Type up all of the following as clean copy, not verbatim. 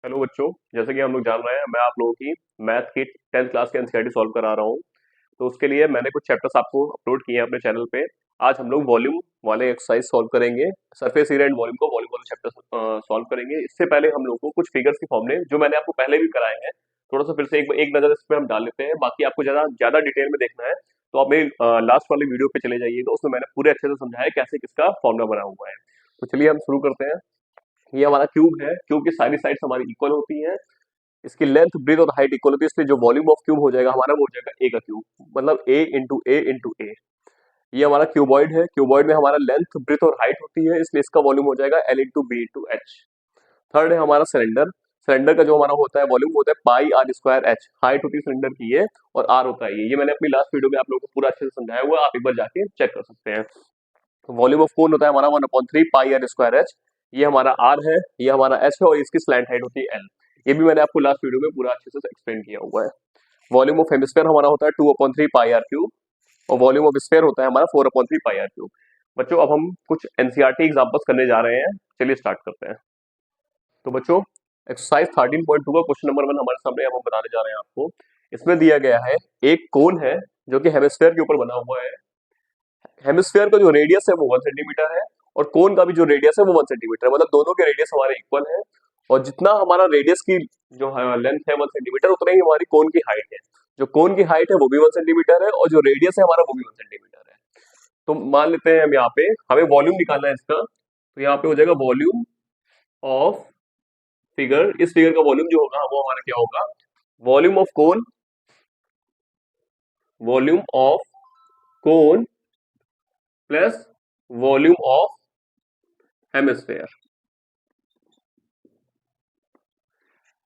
Hello बच्चों। जैसे कि हम लोग जान रहे हैं, मैं आप लोगों की मैथ की 10th क्लास के एनसीईआरटी सॉल्व करा रहा हूँ। तो उसके लिए मैंने कुछ चैप्टर्स आपको अपलोड किए हैं अपने चैनल पे। आज हम लोग वॉल्यूम वाले एक्सरसाइज सॉल्व करेंगे। सरफेस एरिया एंड वॉल्यूम को वॉल्यूम वाले चैप्टर सॉल्व करेंगे। इससे पहले हम लोग को कुछ फिगर्स के फॉर्मूले जो मैंने आपको पहले भी कराए हैं, थोड़ा सा फिर से एक नजर इस पे हम डाल लेते हैं। बाकी आपको ज्यादा ज्यादा डिटेल में देखना है तो आप मेरी लास्ट वाली वीडियो पे चले जाइएगा, उसमें मैंने पूरे अच्छे से समझाया है कैसे किसका फॉर्मूला बना हुआ है। तो चलिए हम शुरू करते हैं। ये हमारा क्यूब है। क्यूब की सारी साइड्स हमारी इक्वल होती हैं। इसकी लेंथ, ब्रेथ और हाइट इक्वल होती है, इसलिए जो वॉल्यूम ऑफ क्यूब हो जाएगा हमारा वो हो जाएगा ए का क्यूब, मतलब ए इंटू ए इंटू ए। ये हमारा क्यूबॉइड है। क्यूबॉइड में हमारा लेंथ, ब्रेथ और हाइट होती है, इसलिए इसका वॉल्यूम हो जाएगा L into B into H. Third है हमारा सिलेंडर। सिलेंडर का जो हमारा होता है वॉल्यूम होता है पाई आर स्क्वायर एच। हाइट होती है सिलेंडर की ये, और आर होता है ये मैंने अपनी लास्ट वीडियो में आप लोगों को पूरा अच्छे से समझाया हुआ है, आप एक बार जाके चेक कर सकते हैं। वॉल्यूम ऑफ कोन होता है हमारा 1/3 पाई आर स्क्वायर एच। ये हमारा आर है, ये हमारा एच है, और इसकी स्लैंट हाइट होती है एल। ये भी मैंने आपको लास्ट वीडियो में पूरा अच्छे से एक्सप्लेन किया हुआ है। वॉल्यूम ऑफ हेमिस्फेयर हमारा होता है 2/3 पाई आर क्यूब, और वॉल्यूम ऑफ स्फेयर होता है हमारा 4/3 पाई आर क्यूब। बच्चों, अब हम कुछ एनसीईआरटी एग्जांपल्स करने जा रहे हैं। चलिए स्टार्ट करते हैं। तो बच्चों, एक्सरसाइज 13.2 का क्वेश्चन नंबर 1 हमारे सामने, अब हम बताने जा रहे हैं आपको। इसमें दिया गया है एक कोन है जो कि हेमिस्फेयर के ऊपर बना हुआ है। हेमिस्फेयर का जो रेडियस है वो 1 सेंटीमीटर है, और कोन का भी जो रेडियस है वो 1 सेंटीमीटर है, मतलब दोनों के रेडियस हमारे इक्वल है। और जितना हमारा रेडियस की जो लेंथ है 1 सेंटीमीटर, उतना ही हमारी कोन की हाइट है। जो कोन की हाइट है वो भी 1 सेंटीमीटर है, और जो रेडियस है हमारा वो भी 1 सेंटीमीटर है। तो मान लेते हैं हम यहाँ पे हमें वॉल्यूम निकालना है इसका। तो यहाँ पे हो जाएगा वॉल्यूम ऑफ फिगर। इस फिगर का वॉल्यूम जो होगा वो हमारा क्या होगा? Volume of cone, volume of cone plus volume of hemisphere.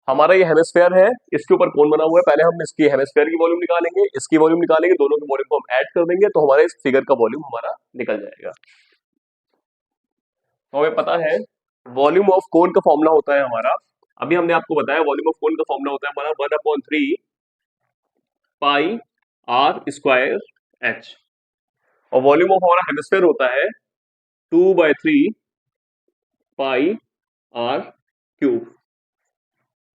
हमारा ये हेमिस्फेयर है, इसके ऊपर कोन बना हुआ है। पहले हम इसकी हेमिस्फेयर की वॉल्यूम निकालेंगे, इसकी वॉल्यूम निकालेंगे, दोनों की वॉल्यूम को हम ऐड कर देंगे, तो हमारे इस फिगर का वॉल्यूम हमारा निकल जाएगा। तो हमें पता है वॉल्यूम ऑफ कोन का फॉर्मूला होता है हमारा, अभी हमने आपको बताया वॉल्यूम ऑफ कोन का फॉर्मूला होता है हमारा 1/3 पाई आर स्क्वायर एच। और वॉल्यूम ऑफ हमारा हेमिस्फेयर होता है 2/3 पाई आर क्यूब।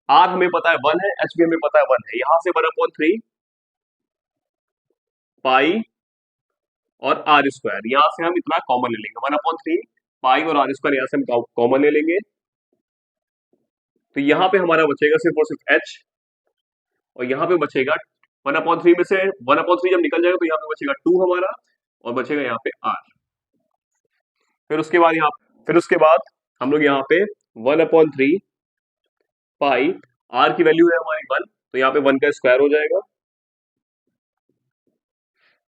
आर हमें पता है 1 है, एच भी हमें पता है 1 है। यहां से 1/3 पाई और आर स्क्वायर, यहां से हम इतना कॉमन ले लेंगे। 1/3 पाई और आर स्क्वायर यहां से हम कॉमन ले लेंगे। तो यहाँ पे हमारा बचेगा सिर्फ और सिर्फ एच, और यहाँ पे बचेगा 1/3 में से 1/3 जब निकल जाएगा तो यहाँ पे बचेगा 2 हमारा, और बचेगा यहाँ पे आर। फिर उसके बाद यहाँ, फिर उसके बाद हम लोग यहाँ पे 1/3 पाई, आर की वैल्यू है हमारी 1, तो यहाँ पे 1 का स्क्वायर हो जाएगा।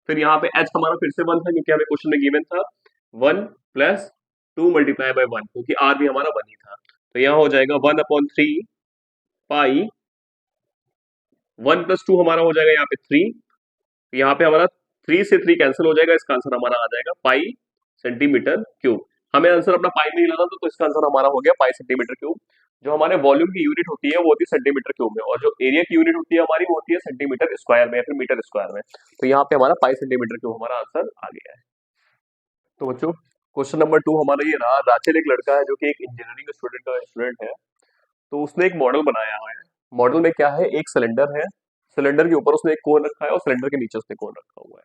फिर यहाँ पे एच हमारा फिर से 1 था, क्योंकि हमें क्वेश्चन में गिवन था 1 प्लस 2 मल्टीप्लाई बाय 1, क्योंकि आर भी हमारा 1 ही था। तो यहाँ हो जाएगा 1/3 पाई, 1 प्लस 2 हमारा हो जाएगा यहाँ पे 3। यहाँ पे हमारा 3 से 3 कैंसिल हो जाएगा, इसका आंसर हमारा आ जाएगा पाई सेंटीमीटर क्यूब। हमें आंसर अपना पाई में ही लाना था, तो इसका आंसर हमारा हो गया पाई सेंटीमीटर क्यूब। जो हमारे वॉल्यूम की यूनिट होती है वो होती है सेंटीमीटर क्यूब में, और जो एरिया की यूनिट होती है हमारी वो होती है सेंटीमीटर स्क्वायर में या फिर मीटर स्क्वायर में। तो यहाँ पे हमारा पाई सेंटीमीटर क्यूब हमारा आंसर आ गया है। तो बच्चों, क्वेश्चन नंबर 2 हमारा ये रहा। राचेल एक लड़का है जो कि एक इंजीनियरिंग स्टूडेंट है। तो उसने एक मॉडल बनाया है। मॉडल में क्या है? एक सिलेंडर है, सिलेंडर के ऊपर उसने एक कोन रखा है, और सिलेंडर के नीचे उसने कोन रखा हुआ है।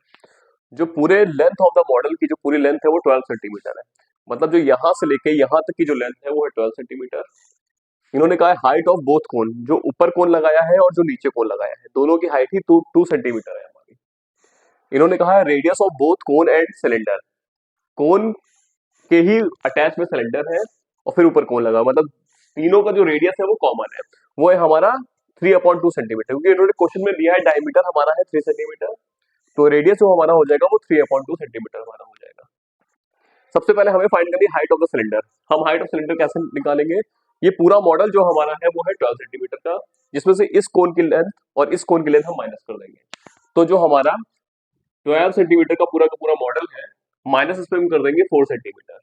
जो पूरे लेंथ ऑफ द मॉडल की जो पूरी लेंथ है वो 12 सेंटीमीटर है। मतलब जो यहाँ से लेके यहाँ तक की जो लेंथ है वो है 12 सेंटीमीटर। इन्होंने कहा है हाइट ऑफ बोथ कोन, जो ऊपर कोन लगाया है और जो नीचे कोन लगाया है, दोनों की हाइट ही 2 सेंटीमीटर है हमारी। इन्होंने कहा है radius of both cone and cylinder. Cone के ही अटैच में सिलेंडर है, और फिर ऊपर कोन लगा, मतलब तीनों का जो रेडियस है वो कॉमन है। वो है हमारा 3/2 सेंटीमीटर, क्योंकि इन्होंने क्वेश्चन में दिया है डायमीटर हमारा है 3 सेंटीमीटर। तो रेडियस जो हमारा हो जाएगा वो 3/2 सेंटीमीटर हमारा हो जाएगा। सबसे पहले हमें फाइंड करनी है हाइट ऑफ द सिलेंडर। हम हाइट ऑफ सिलेंडर कैसे निकालेंगे? ये पूरा मॉडल जो हमारा है वो है 12 सेंटीमीटर का, जिसमें से इस कोन की लेंथ और इस कोन की लेंथ हम माइनस कर देंगे। तो जो हमारा 12 सेंटीमीटर का पूरा मॉडल है, माइनस इस पे हम कर देंगे 4 सेंटीमीटर,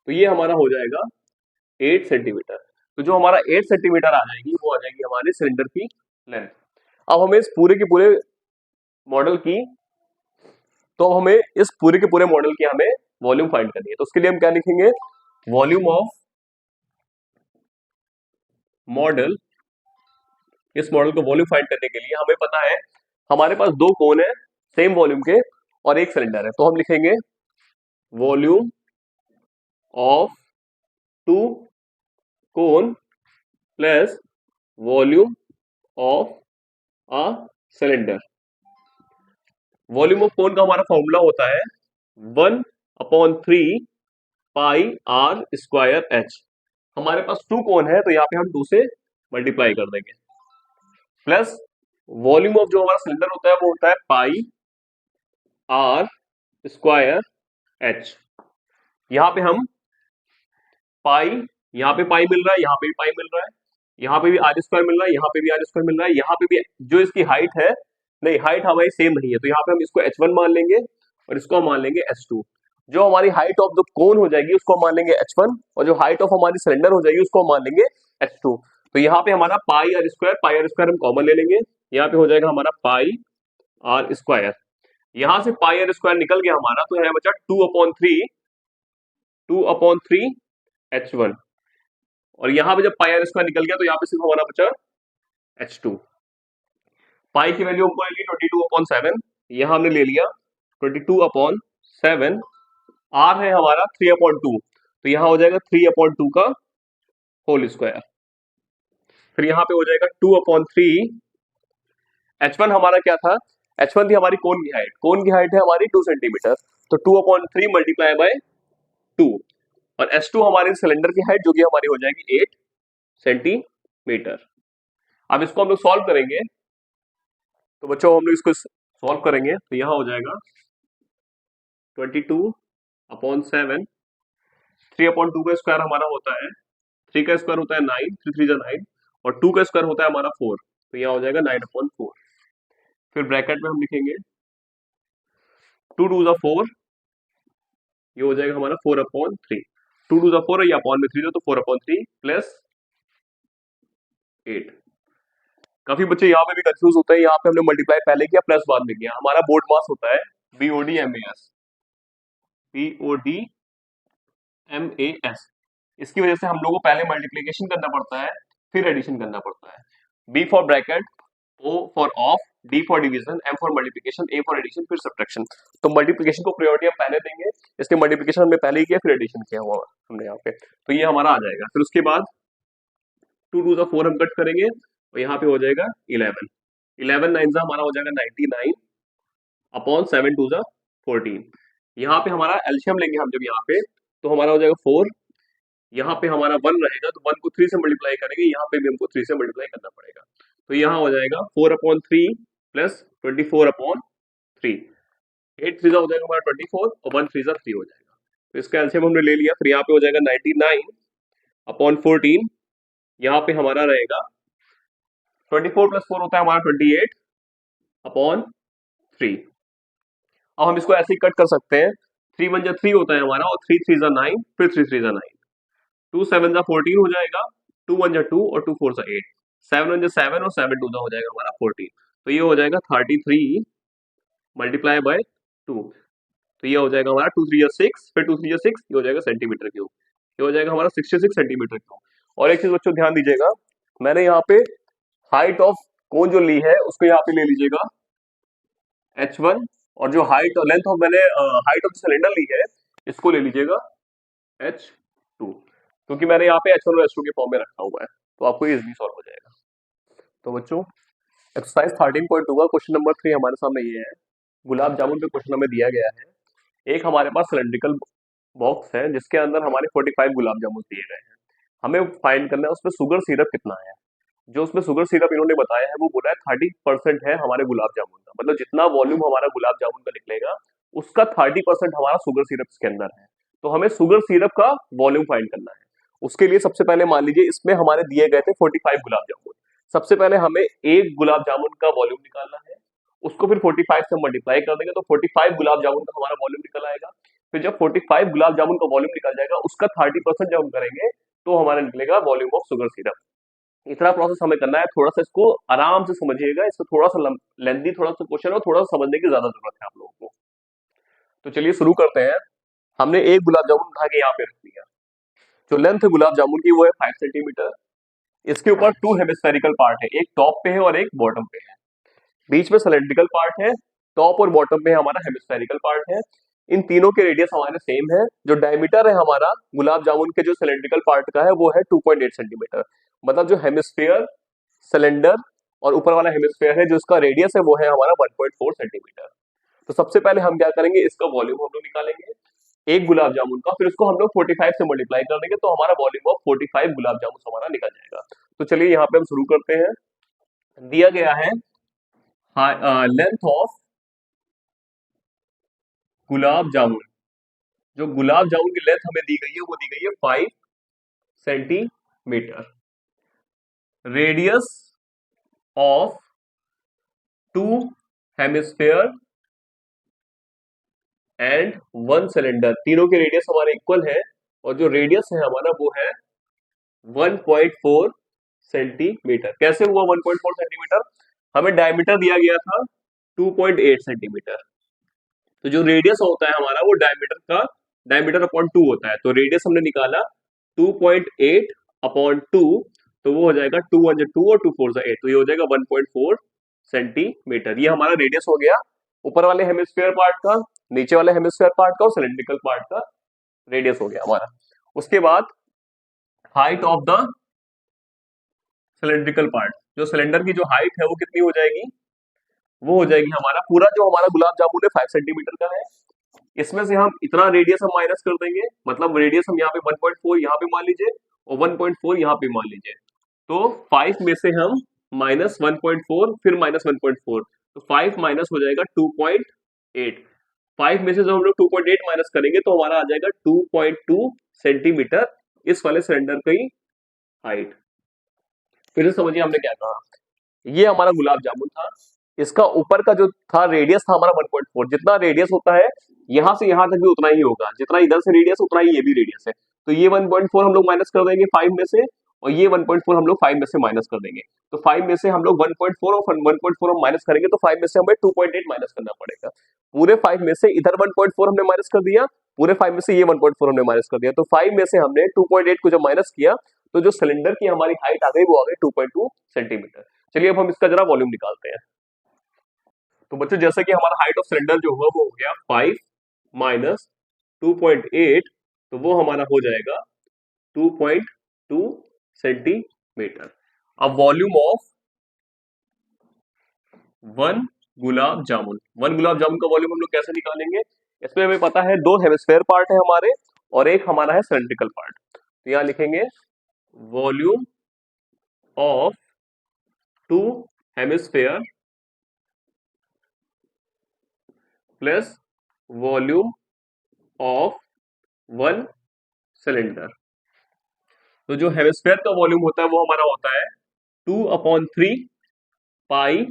तो ये हमारा हो जाएगा 8 सेंटीमीटर। तो जो हमारा 8 सेंटीमीटर आ जाएगी वो आ जाएगी हमारे सिलेंडर की लेंथ। अब हमें इस पूरे के पूरे मॉडल की, तो हमें इस पूरे के पूरे मॉडल की हमें वॉल्यूम फाइंड करनी है। तो उसके लिए हम क्या लिखेंगे? वॉल्यूम ऑफ मॉडल, इस मॉडल को वॉल्यूम फाइंड करने के लिए हमें पता है हमारे पास दो कोन है सेम वॉल्यूम के और एक सिलेंडर है, तो हम लिखेंगे volume of two cone plus volume of a cylinder. Volume of cone का हमारा फॉर्मूला होता है 1/3 पाई आर स्क्वायर एच। हमारे पास टू कोन है तो यहाँ पे हम 2 से मल्टीप्लाई कर देंगे, प्लस वॉल्यूम ऑफ जो हमारा सिलेंडर होता है वो होता है पाई आर स्क्वायर एच। यहाँ पे हम पाई, यहाँ पे पाई मिल रहा है, यहाँ पे भी पाई मिल रहा है, यहाँ पे भी आर स्क्वायर मिल रहा है, यहाँ पे भी आर स्क्वायर मिल रहा है, यहाँ पे भी जो इसकी हाइट है, नहीं हाइट हमारी सेम नहीं है तो यहाँ पे हम इसको h1 मान लेंगे और इसको हम मान लेंगे h2। जो हमारी हाइट ऑफ द कोन हो जाएगी उसको हम मान लेंगे h1 और जो हाइट ऑफ हमारी सिलेंडर हो जाएगी उसको हम मान लेंगे h2। तो यहाँ पे हमारा पाई आर स्क्वायर हम कॉमन ले लेंगे, यहाँ पे हो जाएगा हमारा पाई आर स्क्वायर। यहाँ से पाई आर स्क्वायर निकल गया हमारा, तो यहाँ बचा 2/3 h1 और यहाँ पे जब पाई आर स्क्वायर निकल गया तो यहाँ पे सिर्फ हमारा बचा h2। पाई की वैल्यू हमको लेनी 22/7, यहाँ हमने ले लिया 22/7। आर है हमारा 3/2, तो यहाँ हो जाएगा 3/2 का होल स्क्वायर। फिर यहाँ पे हो जाएगा 2/3। h1 हमारा क्या था, h1 थी हमारी कोन की हाइट, कोन की हाइट है हमारी 2 सेंटीमीटर, तो 2/3 मल्टीप्लाई बाय 2 और h2 हमारी सिलेंडर की हाइट जो कि हमारी हो जाएगी 8 सेंटीमीटर। अब इसको हम लोग सॉल्व करेंगे, तो बच्चों हम लोग इसको सॉल्व करेंगे तो यहाँ हो जाएगा 22/7, 3/2 का स्क्वायर हमारा होता है, 3 का स्क्वायर होता है 9, 3 3 9 और 2 का स्क्वायर होता है हमारा 4, तो यहाँ हो जाएगा 9/4। फिर ब्रैकेट में हम लिखेंगे 2 2 जा 4, ये हो जाएगा हमारा 4/3, 2 2 जा 4 या अपॉन में 3 दो तो 4/3 प्लस 8। काफी बच्चे यहाँ पे भी कंफ्यूज होते हैं, यहाँ पे हमने मल्टीप्लाई पहले किया प्लस बाद में किया। हमारा बोर्ड मास होता है BODMAS, BODMAS। इसकी वजह से हम लोगों को पहले मल्टीप्लीकेशन करना पड़ता है फिर एडिशन करना पड़ता है। B for bracket, O for of, D for division, M for multiplication, A for addition, फिर सब्ट्रैक्शन। तो मल्टीप्लिकेशन को प्रायोरिटी हम पहले देंगे, इसके मल्टीप्लिकेशन हमने पहले ही किया फिर एडिशन किया हुआ हमने यहाँ पे, तो ये हमारा आ जाएगा। फिर उसके बाद 2 2 जा 4 हम कट करेंगे और यहाँ पे हो जाएगा 11, 11 9 जा हमारा हो जाएगा 99 अपॉन 7 2 जा 14। यहाँ पे हमारा एल्शियम लेंगे हम जब यहाँ पे, तो हमारा हो जाएगा 4, यहाँ पे हमारा 1 रहेगा तो 1 को 3 से मल्टीप्लाई करेंगे, यहाँ पे भी हमको 3 से मल्टीप्लाई करना पड़ेगा, तो यहाँ हो जाएगा 4/3 प्लस 24/3, 8 3 हो जाएगा हमारा 24 और 1 3 3 हो जाएगा। तो इसका एल्शियम हमने ले लिया, फिर यहाँ पे हो जाएगा 99/14, यहाँ पे हमारा रहेगा 24 + 4 होता है हमारा 28/3। अब हम इसको ऐसे ही कट कर सकते हैं, 3 1 जा 3 होता है हमारा और 3 3 जा 9, फिर 3 3 जा 9, 2 7 जा 14 हो जाएगा, 2 1 जा 2 और 2 4 जा 8, 7 1 जा 7 और 7 2 जा हो जाएगा हमारा 14, तो ये हो जाएगा 33 मल्टीप्लाई बाय 2, तो ये हो जाएगा हमारा 2 3 जा 6, फिर 2 3 जा 6, ये हो जाएगा सेंटीमीटर क्यूब, ये हो जाएगा हमारा 66 सेंटीमीटर क्यूब। और एक चीज बच्चों ध्यान दीजिएगा, मैंने यहाँ पे हाइट ऑफ कोन जो ली है उसको यहाँ पे ले लीजिएगा h1 और जो हाइट और लेंथ ऑफ मैंने हाइट ऑफ सिलेंडर ली है इसको ले लीजिएगा h2, क्योंकि मैंने यहाँ पे h1 और h2 के फॉर्म में रखा हुआ है, तो आपको इजीली सॉल्व हो जाएगा। तो बच्चों एक्सरसाइज 13.2 का क्वेश्चन नंबर 3 हमारे सामने ये है, गुलाब जामुन पे क्वेश्चन हमें दिया गया है। एक हमारे पास सिलेंड्रिकल बॉक्स है जिसके अंदर हमारे 45 गुलाब जामुन दिए गए हैं, हमें फाइंड करना है उसमें शुगर सिरप कितना है। जो उसमें शुगर सिरप इन्होंने बताया है वो बोला है 30% है हमारे गुलाब जामुन का, मतलब जितना वॉल्यूम हमारा गुलाब जामुन का निकलेगा उसका 30% हमारा शुगर सिरप इसके अंदर है। तो हमें शुगर सिरप का वॉल्यूम फाइंड करना है। उसके लिए सबसे पहले मान लीजिए इसमें हमारे दिए गए थे 45 गुलाब जामुन, सबसे पहले हमें एक गुलाब जामुन का वॉल्यूम निकालना है, उसको फिर 45 से मल्टीप्लाई कर देंगे तो 45 गुलाब जामुन का हमारा वॉल्यूम निकल आएगा। फिर जब 45 गुलाब जामुन का वॉल्यूम निकल जाएगा उसका 30% जब हम करेंगे तो हमारा निकलेगा वॉल्यूम ऑफ शुगर सिरप। इतना प्रोसेस हमें करना है, थोड़ा सा इसको आराम से समझिएगा, इसको थोड़ा सा लेंथी थोड़ा सा क्वेश्चन और थोड़ा सा समझने की ज्यादा जरूरत है आप लोगों को। तो चलिए शुरू करते हैं। हमने एक गुलाब जामुन उठा के यहाँ पे रख दिया, जो लेंथ है गुलाब जामुन की वो है 5 सेंटीमीटर, इसके ऊपर टू हेमिस्फेरिकल पार्ट है, एक टॉप पे है और एक बॉटम पे है। बीच में सिलेंड्रिकल पार्ट है, टॉप और बॉटम में हमारा हेमिस्फेरिकल पार्ट है। इन तीनों के रेडियस हमारे सेम है। जो डायमीटर है हमारा गुलाब जामुन के जो सिलेंड्रिकल पार्ट का है वो है 2.8 सेंटीमीटर। मतलब जो हेमिस्फीयर, सिलेंडर और ऊपर वाला हेमिस्फीयर है, जो इसका रेडियस है वो है हमारा 1.4 सेंटीमीटर। तो सबसे पहले हम क्या करेंगे, इसका वॉल्यूम हम लोग निकालेंगे एक गुलाब जामुन का, फिर उसको हम लोग 45 से मल्टीप्लाई कर देंगे तो हमारा वॉल्यूम ऑफ 45 गुलाब जामुन हमारा निकल जाएगा। तो चलिए यहाँ पे हम शुरू करते हैं। दिया गया है लेंथ ऑफ गुलाब जामुन। जो गुलाब जामुन की लेंथ हमें दी गई है वो दी गई है 5 centimetre. Radius of two hemisphere and one cylinder, तीनों के रेडियस हमारे इक्वल है और जो रेडियस है हमारा वो है 1.4 सेंटीमीटर। कैसे हुआ 1.4 सेंटीमीटर? हमें डायमीटर दिया गया था 2.8 सेंटीमीटर। तो जो रेडियस होता है हमारा वो डायमीटर अपॉन 2 होता है। तो रेडियस हमने निकाला 2.8 अपॉन 2, तो वो हो जाएगा 2 1 2 और 2 4 8, तो ये हो जाएगा 1.4 सेंटीमीटर। ये हमारा रेडियस हो गया ऊपर वाले हेमिस्फीयर पार्ट का, नीचे वाले हेमिस्फीयर पार्ट का और सिलेंड्रिकल पार्ट का रेडियस हो गया हमारा। उसके बाद height of the cylindrical part, जो सिलेंडर की जो हाइट है वो कितनी हो जाएगी, वो हो जाएगी हमारा पूरा जो हमारा गुलाब जामुन है 5 सेंटीमीटर का है। इसमें से हम इतना रेडियस हम माइनस कर देंगे, मतलब रेडियस हम यहाँ पे 1.4 यहाँ पे मान लीजिए और 1.4 यहाँ पे मान लीजिए। तो 5 में से हम माइनस 1.4 फिर माइनस 1.4, तो 5 माइनस हो जाएगा 2.8। 5 में से जब हम लोग 2.8 माइनस करेंगे तो हमारा आ जाएगा 2.2 सेंटीमीटर इस वाले सिलेंडर की हाइट। फिर से समझिए हमने क्या कहा, ये हमारा गुलाब जामुन था, इसका ऊपर का जो था रेडियस था हमारा 1.4। जितना रेडियस होता है यहां से यहां तक भी उतना ही होगा, जितना इधर से रेडियस उतना ही ये भी रेडियस है। तो ये 1.4 हम लोग माइनस कर देंगे 5 में से, और ये 1.4 हम लोग 5 में से माइनस कर देंगे। तो 5 में से हम लोग 1.4 और 1.4 हम माइनस करेंगे तो 5 में से हमें 2.8 माइनस करना पड़ेगा। पूरे 5 में से इधर 1.4 हमने माइनस कर दिया, पूरे 5 में से ये 1.4 हमने माइनस कर दिया। तो 5 में से हमने 2.8 को जब माइनस किया तो जो सिलेंडर की हमारी हाइट आ गई वो आ गई 2.2 सेंटीमीटर। चलिए अब हम इसका जरा वॉल्यूम निकालते हैं। तो बच्चों जैसे कि हमारा हाइट ऑफ सिलेंडर जो हुआ वो हो गया 5 माइनस 2.8, तो वो हमारा हो जाएगा 2.2 सेंटीमीटर। अब volume of one gulab jamun का वॉल्यूम हम लोग कैसे निकालेंगे? इसमें हमें पता है दो हेमिस्फेयर पार्ट है हमारे और एक हमारा है सिलेंड्रिकल पार्ट। तो यहां लिखेंगे volume of two hemisphere plus volume of one cylinder. तो जो हेमिस्फेयर का वॉल्यूम होता है वो हमारा होता है 2/3 पाई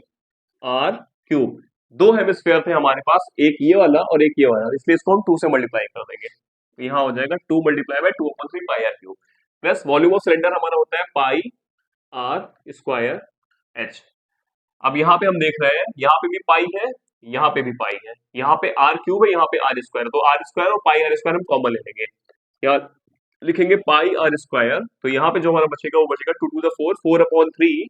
आर क्यूब। दो हेमिस्फेयर थे हमारे पास, एक ये वाला और एक ये वाला, इसलिए इसको हम 2 से मल्टीप्लाई कर देंगे। तो यहाँ हो जाएगा 2 multiply by 2/3 pi r cube plus volume of cylinder हमारा होता है पाई आर स्क्वायर एच। अब यहाँ पे हम देख रहे हैं यहाँ पे भी पाई है, यहाँ पे भी पाई है, यहाँ पे आर क्यूब है, यहाँ पे आर स्क्वायर, तो आर स्क्वायर और पाई आर स्क्वायर हम कॉमन ले लेंगे। यहाँ लिखेंगे पाई आर स्क्वायर, तो यहाँ पे जो हमारा बचेगा वो बचेगा 2 to the 4 4/3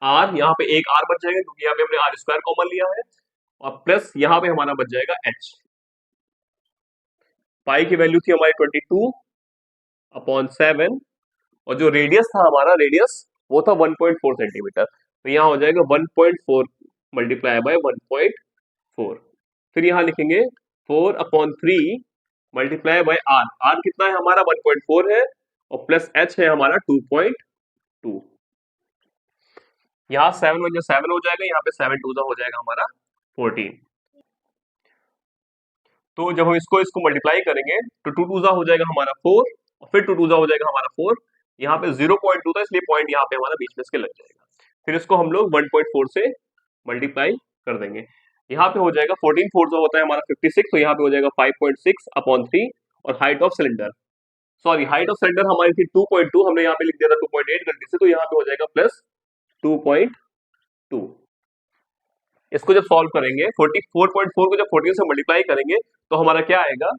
आर, यहाँ पे एक आर बच जाएगा क्योंकि यहाँ पे हमने आर स्क्वायर कॉमन लिया है, और प्लस यहाँ पे हमारा बच जाएगा एच। पाई की वैल्यू थी हमारी 22/7 और जो रेडियस था हमारा रेडियस वो था 1.4 सेंटीमीटर। तो यहाँ हो जाएगा 1.4 मल्टीप्लाई बाय 1.4। फिर यहाँ लिखेंगे 4/3 मल्टीप्लाई बाय आर, आर कितना है हमारा 1.4 है और प्लस एच है हमारा 2.2। यहाँ 7 में 7 हो जाएगा, यहाँ पे 7 2 हो जाएगा हमारा 14। तो जब हम इसको इसको मल्टीप्लाई करेंगे तो 2 2 हो जाएगा हमारा 4 और फिर 2 2 हो जाएगा हमारा 4। यहाँ पे 0.2 था इसलिए पॉइंट यहाँ पे हमारा बीच में इसके लग जाएगा। फिर इसको हम लोग 1.4 से मल्टीप्लाई कर देंगे। यहाँ पे हो जाएगा 14 4 जो होता है हमारा 56, तो यहाँ पे हो जाएगा 5.6/3 और height of cylinder, sorry height of cylinder हमारी थी 2.2, हमने यहाँ पे लिख दिया था 2.8 गलती से, तो यहाँ पे हो जाएगा प्लस 2.2। इसको जब सॉल्व करेंगे 44.4 को जब 14 से मल्टीप्लाई करेंगे तो हमारा क्या आएगा,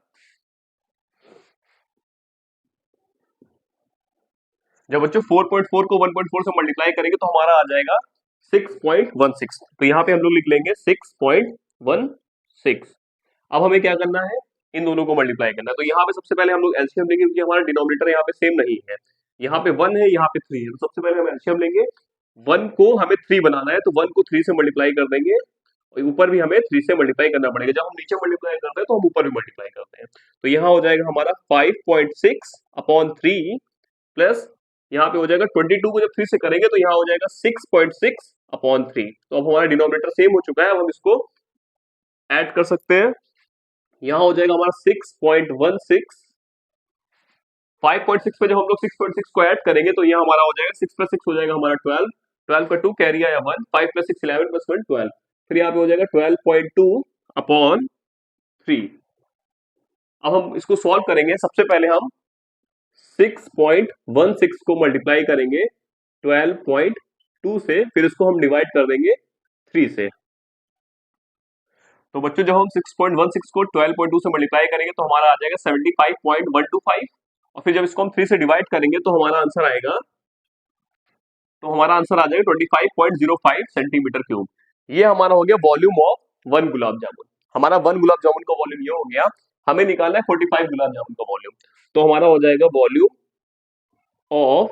जब बच्चों 4.4 को 1.4 से मल्टीप्लाई करेंगे तो हमारा आ जाएगा 6.16। तो यहाँ पे हम लोग लिख लेंगे 6.16। अब हमें क्या करना है, इन दोनों को मल्टीप्लाई करना है। तो यहाँ पे सबसे पहले हम लोग एलसीएम लेंगे, क्योंकि हमारा डिनोमिनेटर यहाँ पे सेम नहीं है, यहाँ पे 1 है, यहाँ पे 3 है। तो सबसे पहले हम एलसीएम लेंगे, 1 को हमें 3 बनाना है, तो 1 को 3 से मल्टीप्लाई कर देंगे, और ऊपर भी हमें 3 से मल्टीप्लाई करना पड़ेगा। जब हम नीचे मल्टीप्लाई करते हैं तो हम ऊपर भी मल्टीप्लाई करते हैं। तो यहाँ हो जाएगा हमारा 5.6 अपॉन 3 प्लस यहाँ पे हो जाएगा 22 को जब 3 से करेंगे तो यहाँ हो जाएगा 6.6 अपॉन 3। तो अब हमारा डिनोमिनेटर सेम हो चुका है, अब हम इसको ऐड कर सकते हैं। यहाँ हो जाएगा हमारा 6.16, 5.6 पे जब हम लोग 6.6 को ऐड करेंगे तो यहाँ हमारा हो जाएगा 6 प्लस 6 हो जाएगा हमारा 12, 12 का 2 कैरी आया 1, 5 प्लस 6 11 प्लस 1 12, फिर यहाँ पे हो जाएगा 12.2 अपॉन 3। अब हम इसको सॉल्व करेंगे। सबसे पहले हम 6.16 को मल्टीप्लाई करेंगे 12.2 से, फिर इसको हम डिवाइड कर देंगे 3 से। तो बच्चों जब हम 6.16 को 12.2 से मल्टीप्लाई करेंगे तो हमारा आ जाएगा 75.125, और फिर जब इसको हम 3 से डिवाइड करेंगे तो हमारा आंसर आ जाएगा 25.05 सेंटीमीटर क्यूब। ये हमारा हो गया वॉल्यूम ऑफ 1 गुलाब जामुन। हमारा 1 गुलाब जामुन का वॉल्यूम ये हो गया। हमें निकालना है 45 गुलाब जामुन का वॉल्यूम। तो हमारा हो जाएगा वॉल्यूम ऑफ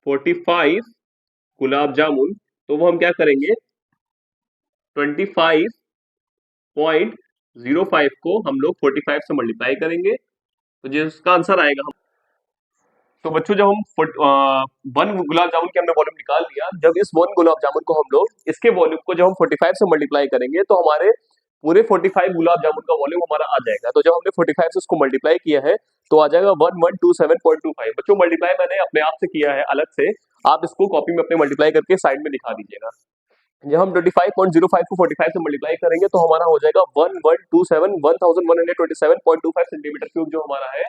45 गुलाब जामुन। तो वो हम क्या करेंगे, 25.05 को हम लोग 45 से मल्टीप्लाई करेंगे, तो जिसका आंसर आएगा हम। तो बच्चों जब हम 1 गुलाब जामुन की हमने वॉल्यूम निकाल लिया, जब इस 1 गुलाब जामुन को हम लोग इसके वॉल्यूम को जब हम 45 से मल्टीप्लाई करेंगे तो हमारे पूरे 45 गुलाब जामुन का वॉल्यूम हमारा आ जाएगा। तो जब हमने 45 से उसको मल्टीप्लाई किया है तो आ जाएगा 1127.25। बच्चों मल्टीप्लाई मैंने अपने आप से किया है अलग से, आप इसको कॉपी में अपने मल्टीप्लाई करके साइड में दिखा दीजिएगा। जब हम 25.05 को 45 से मल्टीप्लाई करेंगे तो हमारा हो जाएगा 1127 सेंटीमीटर क्यूब, जो हमारा है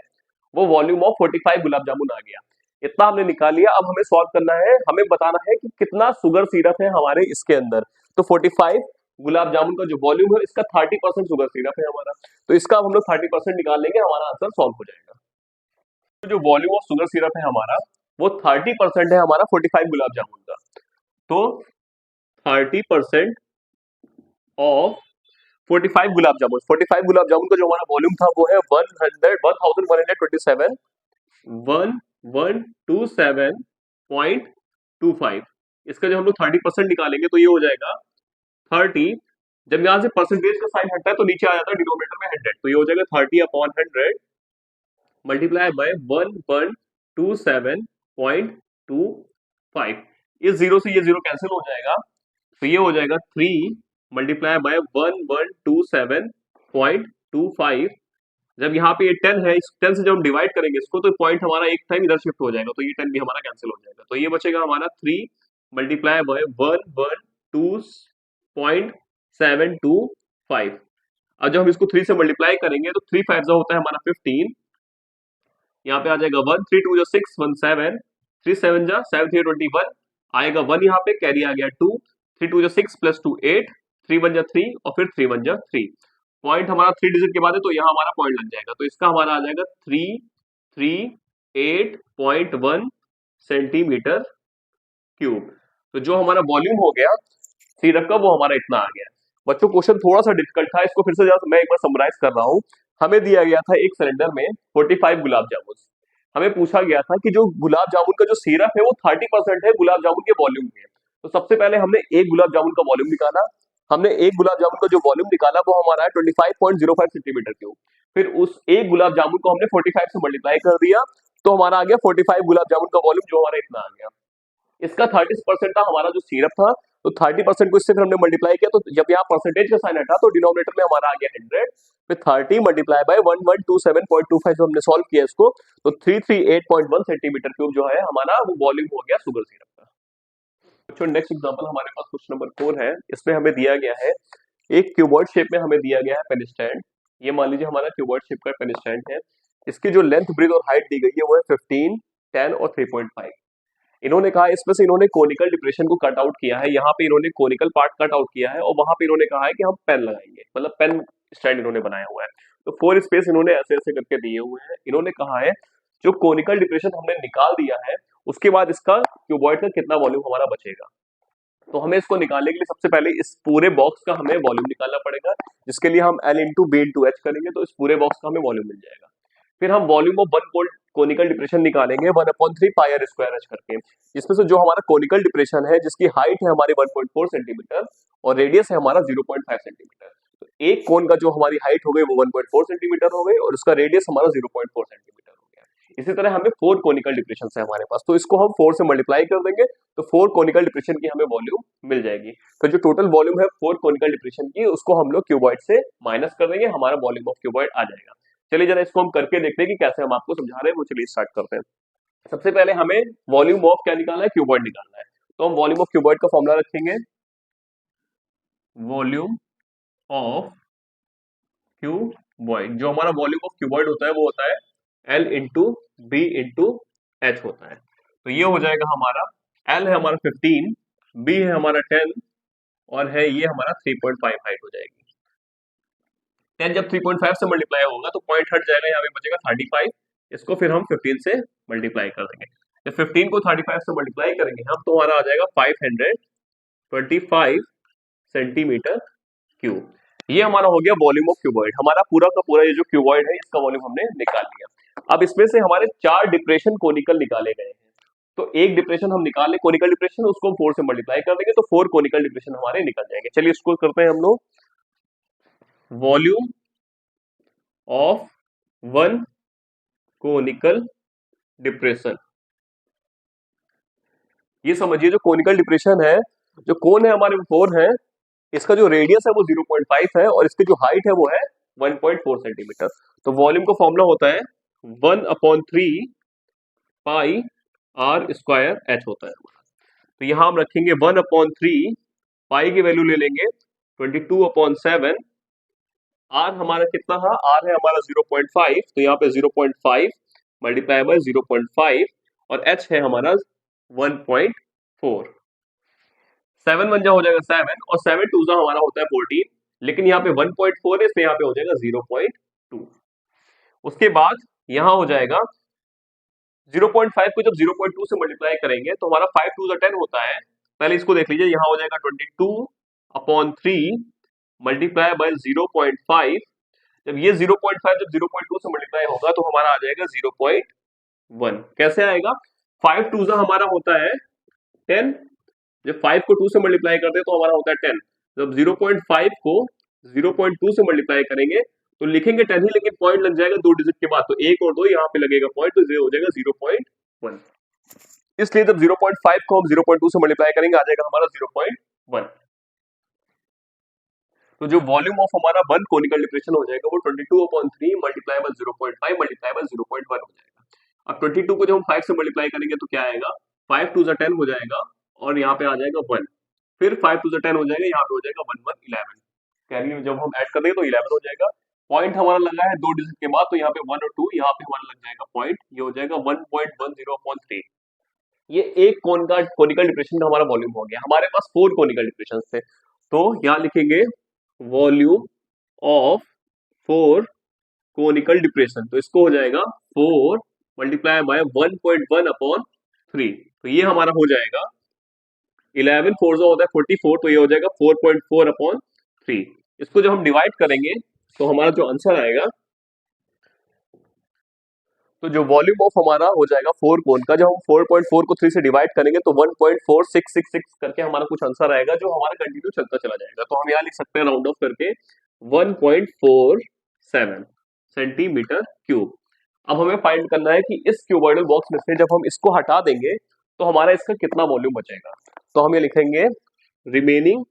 वो वॉल्यूम ऑफ 45 गुलाब जामुन आ गया। इतना हमने निकाल लिया। अब हमें सॉल्व करना है, हमें बताना है कि कितना शुगर सिरप है हमारे इसके अंदर। तो 45 गुलाब जामुन का जो वॉल्यूम है इसका 30% शुगर सिरप है हमारा, तो इसका हम लोग 30% निकाल लेंगे, हमारा आंसर सॉल्व हो जाएगा। तो जो वॉल्यूम ऑफ शुगर सिरप है हमारा वो 30% है हमारा 45 गुलाब जामुन का। तो 30% ऑफ 45 गुलाब जामुन, 45 गुलाब जामुन का जो हमारा वॉल्यूम था वो है 1127.25। इसका जब हम लोग 30% निकालेंगे तो ये हो जाएगा 30। जब यहां से परसेंटेज का साइन हटता है तो नीचे आ जाता है डिनोमिनेटर में 100, तो ये हो जाएगा 30/100 मल्टीप्लाई बाय 1127.25। इस जीरो से ये जीरो कैंसिल हो जाएगा, तो ये हो जाएगा 3 मल्टीप्लाई बाय 1127.25। जब यहाँ पे ये 10 है, इस 10 से जब हम डिवाइड करेंगे इसको तो पॉइंट हमारा एक टाइम इधर शिफ्ट हो जाएगा, तो ये 10 भी हमारा कैंसिल हो जाएगा। तो ये बचेगा हमारा 3 मल्टीप्लाई बाय 112725। अब जब हम इसको 3 से मल्टीप्लाई करेंगे तो 3 5 होता है हमारा 15। यहाँ पे आ जाएगा 1 3 2 6 1 7 3 7 7 3 21 आएगा 1, यहाँ पे कैरी आ गया 2 3 2 6 प्लस 2 8 3 1 3 और फिर 3 1 3। पॉइंट हमारा 3 डिजिट के बाद है तो यहाँ हमारा पॉइंट लग जाएगा, तो इसका हमारा आ जाएगा 338.1 सेंटीमीटर क्यूब। तो जो हमारा वॉल्यूम हो गया सिरप का वो हमारा इतना आ गया। बच्चों क्वेश्चन थोड़ा सा डिफिकल्ट था, इसको फिर से मैं एक बार समराइज कर रहा हूँ। हमें दिया गया था एक सिलेंडर में 45 गुलाब जामुन। हमें पूछा गया था कि जो गुलाब जामुन का जो सिरप है वो 30% है गुलाब जामुन के वॉल्यूम में। तो सबसे पहले हमने एक गुलाब जामुन का वॉल्यूम निकाला। हमने एक गुलाब जामुन का जो वॉल्यूम निकाला वो हमारा है 25.05 सेंटीमीटर क्यूब। फिर उस एक गुलाब जामुन को हमने 45 से मल्टीप्लाई कर दिया, तो हमारा आ गया 45 गुलाब जामुन का वॉल्यूम, जो हमारा इतना आ गया। इसका 30% था हमारा जो सिरप था, तो 30% को इससे फिर हमने मल्टीप्लाई किया, तो जब यहाँ परसेंटेज का साइन हटा तो डिनोमिनेटर में हमारा आ गया 100। फिर 30 मल्टीप्लाई बाय 1127.25 जो हमने सॉल्व किया इसको, तो 338.1 सेंटीमीटर क्यूब जो है हमारा वो वॉल्यूम हो गया शुगर सिरप का। बच्चों नेक्स्ट एग्जांपल हमारे पास क्वेश्चन नंबर 4 है। इसमें हमें दिया गया है एक क्यूबॉइड शेप में, हमें दिया गया है पेन स्टैंड। ये मान लीजिए हमारा क्यूबॉइड शेप का पेन स्टैंड है। इसकी जो लेंथ ब्रेथ और हाइट दी गई है वो है 15 10 और 3.5। इन्होंने कहा इसमें से इन्होंने कोनिकल डिप्रेशन को कट आउट किया है, यहाँ पे इन्होंने कोनिकल पार्ट कट आउट किया है, और वहां पे इन्होंने कहा है कि हम पेन लगाएंगे, मतलब पेन स्टैंड इन्होंने बनाया हुआ है। तो 4 स्पेस इन्होंने ऐसे ऐसे करके दिए हुए हैं। इन्होंने कहा है जो कोनिकल डिप्रेशन हमने निकाल दिया है उसके बाद इसका क्यूबॉइड का कितना वॉल्यूम हमारा बचेगा। तो हमें इसको निकालने के लिए सबसे पहले इस पूरे बॉक्स का हमें वॉल्यूम निकालना पड़ेगा, जिसके लिए हम L into B into H करेंगे, तो इस पूरे बॉक्स का हमें वॉल्यूम मिल जाएगा। फिर हम volume of one conical depression निकालेंगे 1/3 पाई आर स्क्वायर एच करके, जिसमें से जो हमारा कोनिकल डिप्रेशन है जिसकी हाइट है हमारी 1.4 सेंटीमीटर और रेडियस है हमारा 0.5 सेंटीमीटर, तो एक कोन का जो हमारी हाइट हो गई वो 1.4 सेंटीमीटर हो गई और उसका रेडियस हमारा 0.4 सेंटीमीटर हो गया। इसी तरह हमें 4 कोनिकल डिप्रेशन है हमारे पास, तो इसको हम 4 से मल्टीप्लाई कर देंगे तो 4 कोनिकल डिप्रेशन की हमें वॉल्यूम मिल जाएगी। तो जो टोटल वॉल्यूम है 4 कोनिकल डिप्रेशन की, उसको हम लोग क्यूबॉइड से माइनस कर देंगे, हमारा वॉल्यूम ऑफ क्यूबॉइड आ जाएगा। चलिए जरा इसको हम करके देखते हैं कि कैसे हम आपको समझा रहे हैं, वो चलिए स्टार्ट करते हैं। सबसे पहले हमें वॉल्यूम ऑफ क्या निकालना है, क्यूबॉइड निकालना है। तो हम वॉल्यूम ऑफ क्यूबॉइड का फॉर्मूला रखेंगे, वॉल्यूम ऑफ क्यूबॉइड, जो हमारा वॉल्यूम ऑफ क्यूबॉइड होता है वो होता है L into B into H होता है। तो ये हो जाएगा हमारा, L है हमारा 15, B है हमारा 10 और है ये हमारा 3.5 हाइट हो जाएगी। 10 जब 3.5 से मल्टीप्लाई होगा तो पॉइंट हट जाएगा, यहाँ पे बचेगा 35, इसको फिर हम 15 से मल्टीप्लाई कर देंगे। जब 15 को 35 से मल्टीप्लाई करेंगे हम तो हमारा आ जाएगा 525 सेंटीमीटर क्यूब। ये हमारा हो गया वॉल्यूम ऑफ क्यूबॉइड। हमारा पूरा का पूरा ये जो क्यूबॉइड है इसका वॉल्यूम हमने निकाल लिया। अब इसमें से हमारे 4 डिप्रेशन कोनिकल निकाले गए हैं, तो एक डिप्रेशन हम निकाल ले कोनिकल डिप्रेशन, उसको हम 4 से मल्टीप्लाई कर देंगे तो 4 कोनिकल डिप्रेशन हमारे निकल जाएंगे। चलिए इसको करते हैं हम लोग, volume of one conical depression. ये समझिए जो कोनिकल डिप्रेशन है, जो कोन है हमारे 4 है, इसका जो रेडियस है वो 0.5 है और इसकी जो हाइट है वो है 1.4 सेंटीमीटर। तो वॉल्यूम का फॉर्मूला होता है 1/3 पाई आर स्क्वायर एच होता है। तो यहां हम रखेंगे 1/3, पाई की वैल्यू ले लेंगे 22/7, आर हमारा कितना था, आर है हमारा 0.5, तो यहाँ पे 0.5 मल्टीप्लाई बाय 0.5 और एच है हमारा 1.4। 7 1 जा हो जाएगा 7 और 7 2 जा हमारा होता है 14, लेकिन यहाँ पे 1.4 है इसलिए यहाँ पे हो जाएगा 0.2। उसके बाद यहाँ हो जाएगा 0.5 को जब 0.2 से मल्टीप्लाई करेंगे तो हमारा 5 2 10 होता है। पहले इसको देख लीजिए, यहाँ हो जाएगा 22/3 मल्टीप्लाई बाय 0.5। जब ये 0.5 जब 0.2 से मल्टीप्लाई होगा तो हमारा आ जाएगा 0.1। कैसे आएगा, 5 2 हमारा होता है 10, जब 5 को 2 से मल्टीप्लाई करते हैं तो हमारा होता है 10। जब 0.5 को 0.2 से मल्टीप्लाई करेंगे तो लिखेंगे 10 ही, लेकिन पॉइंट लग जाएगा 2 डिजिट के बाद, तो 1 और 2 यहाँ पे लगेगा पॉइंट, तो ये हो जाएगा 0.1। इसलिए जब 0.5 को हम 0.2 से मल्टीप्लाई करेंगे आ जाएगा हमारा 0.1। तो जो वॉल्यूम ऑफ हमारा वन कोनिकल डिप्रेशन हो जाएगा वो 22/3 मल्टीप्लाई बाय 0.5 मल्टीप्लाई बाय 0.1 हो जाएगा। अब 22 को जब हम 5 से मल्टीप्लाई करेंगे तो क्या आएगा, 5 2 10 हो जाएगा और यहाँ पे आ जाएगा 1, फिर 5 2 10 हो जाएगा, यहाँ पे हो जाएगा 1 1 11, कैरी जब हम ऐड कर देंगे तो 11 हो जाएगा। पॉइंट हमारा लगा है 2 डिजिट के बाद, तो यहाँ पे 1 और 2 यहाँ पे हमारा लग जाएगा पॉइंट, ये हो जाएगा 1.10/3। ये एक कोन का कोनिकल डिप्रेशन का हमारा वॉल्यूम हो गया। हमारे पास 4 कोनिकल डिप्रेशन थे, तो यहाँ लिखेंगे वॉल्यूम ऑफ 4 कोनिकल डिप्रेशन, तो इसको हो जाएगा 4 मल्टीप्लाई बाय 1.1/3, तो ये हमारा हो जाएगा 11 4 जो होता है 44, तो ये हो जाएगा 4.4/3। इसको जब हम डिवाइड करेंगे तो हमारा जो आंसर आएगा, तो जो वॉल्यूम ऑफ हमारा हो जाएगा 4 कोन का, जब हम 4.4 को 3 से डिवाइड करेंगे तो 1.4666 करके हमारा कुछ आंसर आएगा जो हमारा कंटिन्यू चलता चला जाएगा। तो हम यहाँ लिख सकते हैं राउंड ऑफ करके 1.47 सेंटीमीटर क्यूब। अब हमें फाइंड करना है कि इस क्यूबॉइडल बॉक्स में से जब हम इसको हटा देंगे तो हमारा इसका कितना वॉल्यूम बचेगा। तो हम ये लिखेंगे remaining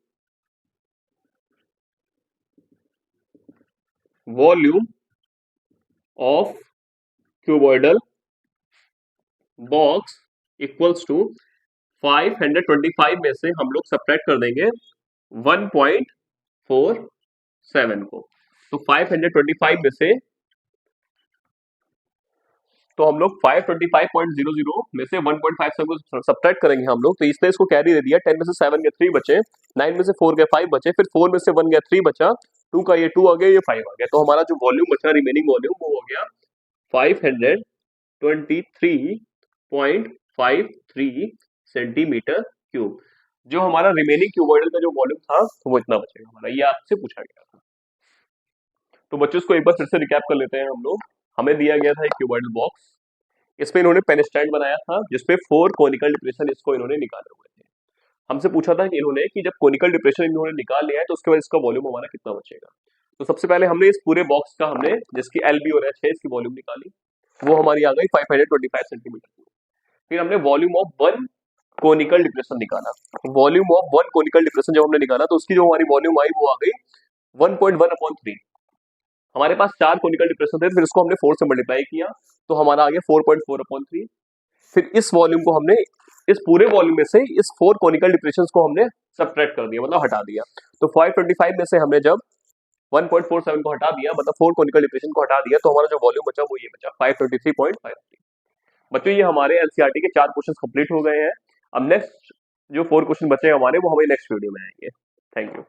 volume of cuboidal box equals to 525 में से हम लोग सब्ट्रैक्ट कर देंगे 1.47 को, तो 525 में से, तो हम लोग 525.00 में से 1.57 को सब्ट्रैक्ट करेंगे हम लोग, तो इसने इसको कैरी दे दिया। 10 में से 7 गए 3 बचे, 9 में से 4 गए 5 बचे, फिर 4 में से 1 गया 3 बचा, 2 का ये 2 आ गया, ये 5 आ गया, तो हमारा जो वॉल्यूम बचा रिमेनिंग वॉल्यूम वो हो गया 523.5 553 सेंटीमीटर क्यूब। जो हमारा रिमेनिंग क्यूबॉइडल का जो वॉल्यूम था वो इतना बचेगा हमारा, ये आपसे पूछा गया था। तो बच्चों इसको एक बार फिर से रिकैप कर लेते हैं हम लोग। हमें दिया गया था एक क्यूबॉइडल बॉक्स, इसमें इन्होंने पेन स्टैंड बनाया था जिसपे 4 कोनिकल डिप्रेशन इसको इन्होंने निकाले हुए थे। हमसे पूछा था कि इन्होंने कि जब कोनिकल डिप्रेशन इन्होंने निकाल लिया है तो उसके बाद इसका वॉल्यूम हमारा कितना बचेगा। तो सबसे पहले हमने इस पूरे बॉक्स का हमने जिसकी एलबी और एच है इसकी वॉल्यूम निकाली, वो हमारी आ गई 525 सेंटीमीटर। फिर हमने volume of one conical depression निकाला। Volume of one conical depression जब हमने निकाला तो उसकी जो हमारी वॉल्यूम आई वो आ गई 1.1/3। हमारे पास 4 कोनिकल डिप्रेशन थे, फिर इसको हमने 4 से मल्टीप्लाई किया तो हमारा आ गया 4.4/3। फिर इस वॉल्यूम को हमने इस पूरे वॉल्यूम में से इस 4 कोनिकल डिप्रेशंस को हमने सब्ट्रैक्ट कर दिया, मतलब हटा दिया। तो 525 में से हमने जब 1.47 को हटा दिया, मतलब 4 कोनिकल डिप्रेशन को हटा दिया, तो हमारा जो वॉल्यूम बचा वो ये बचा 523.53। बच्चों ये हमारे एनसीईआरटी के 4 क्वेश्चन कंप्लीट हो गए हैं। अब नेक्स्ट जो 4 क्वेश्चन बचे हैं हमारे वो हमें नेक्स्ट वीडियो में आएंगे। Thank you.